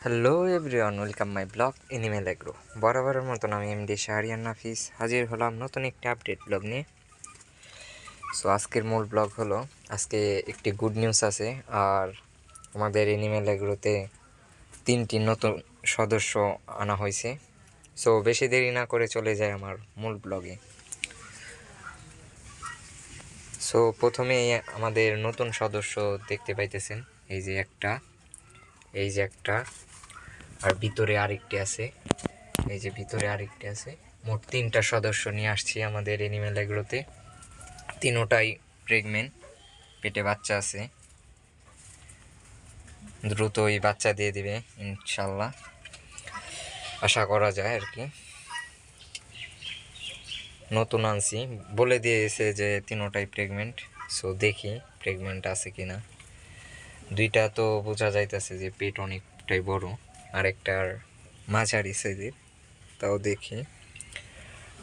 Hello everyone, welcome my blog animal agro. বরাবরের মতন আমি এমডি শাহরিয়ার নাফিস হাজির হলাম নতুন একটি আপডেট ব্লগ নিয়ে। সো আজকের মূল ব্লগ হলো, আজকে একটি গুড নিউজ আছে। আর আমাদের এনিমেল এগ্রোতে 3টি নতুন সদস্য আনা হয়েছে। সো বেশি দেরি না করে চলে যায় আমার মূল ব্লগে। সো প্রথমে আমাদের নতুন সদস্য দেখতে পাইতেছেন, এই যে একটা, আর ভিতরে আরেকটি আছে, এই যে ভিতরে আরেকটি আছে। মোট 3টা সদস্য নিয়ে আসছি আমাদের এনিমেল এগ্রোতে। তিনোটাই প্রেগনেন্ট, পেটে বাচ্চা আছে। দ্রুতই বাচ্চা দিয়ে দিবে ইনশাল্লাহ, আশা করা যায় আর কি। নতুন আনছি, বলে দিয়েছে যে তিনোটাই প্রেগনেন্ট। সো দেখি প্রেগনেন্ট আছে কি না। 2টা তো বোঝা যাইতেছে যে পেট অনেকটাই বড়, আরেকটার মাঝারি সাইজের, তাও দেখি।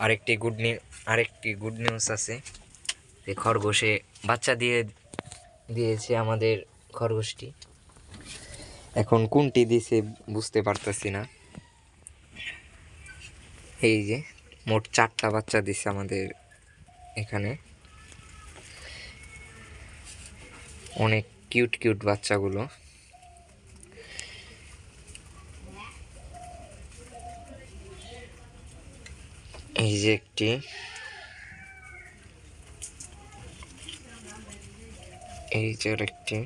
আরেকটি গুড নিউজ আছে, যে খরগোশে বাচ্চা দিয়েছে আমাদের খরগোশটি। এখন কোনটি দিছে বুঝতে পারতেছি না। এই যে মোট 4টা বাচ্চা দিছে আমাদের এখানে, অনেক কিউট বাচ্চাগুলো। এই যে একটি, এই যে আরেকটি,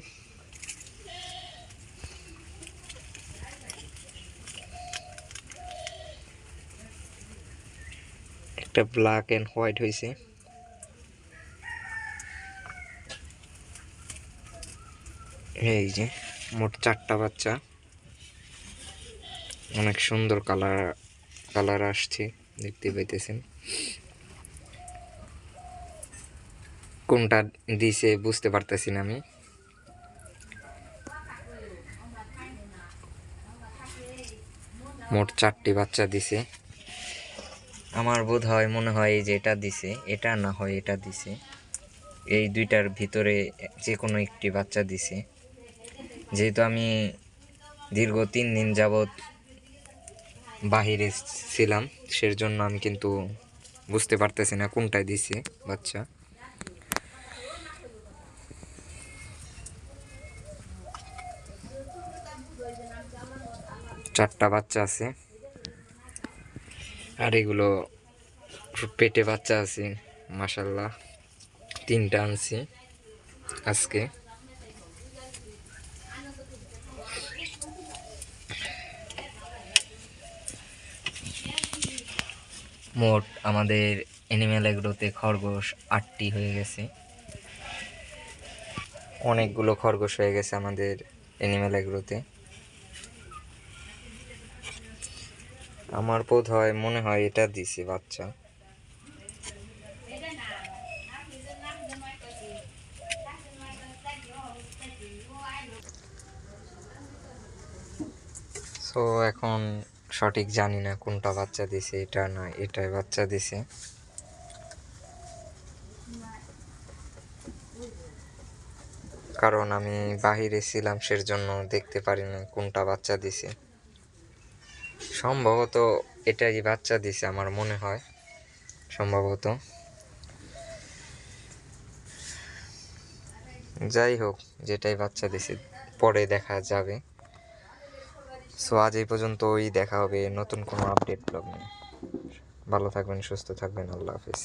একটা ব্ল্যাক এন্ড হোয়াইট হয়েছে। এই যে মোট 4টা বাচ্চা, অনেক সুন্দর কালার আসছে, দেখতে পাইতেছেন। কোনটা দিছে বুঝতে পারতেছি না আমি। মোট 4টি বাচ্চা দিছে। আমার মনে হয় যে এটা দিছে, এটা না হয় এটা দিছে। এই 2টার ভিতরে যে কোনো একটি বাচ্চা দিছে। যেহেতু আমি দীর্ঘ 3 দিন যাবৎ বাহিরে ছিলাম, সেজন্য আমি কিন্তু বুঝতে পারতেছি না কোনটায় দিছে বাচ্চা। চারটা বাচ্চা আছে, আর এগুলো পেটে বাচ্চা আছে মাশাল্লাহ। 3টা আনছি আজকে। মোট আমাদের এনিমেল এগ্রোতে খরগোশ 8টি হয়ে গেছে। অনেকগুলো খরগোশ হয়ে গেছে আমাদের এনিমেল এগ্রোতে। আমার মনে হয় এটা দিছে বাচ্চা। সো এখন সঠিক জানি না কোনটা বাচ্চা দিছে, এটা না এটাই বাচ্চা দিছে। কারণ আমি বাহিরে ছিলাম, সেজন্য দেখতে পারিনি কোনটা বাচ্চা দিছে। সম্ভবত এটাই বাচ্চা দিছে আমার মনে হয়, সম্ভবত। যাই হোক, যেটাই বাচ্চা দিছে পরে দেখা যাবে। সো আজ এই পর্যন্তই, দেখা হবে নতুন কোনো আপডেট ব্লগ নিয়ে। ভালো থাকবেন, সুস্থ থাকবেন, আল্লাহ হাফিজ।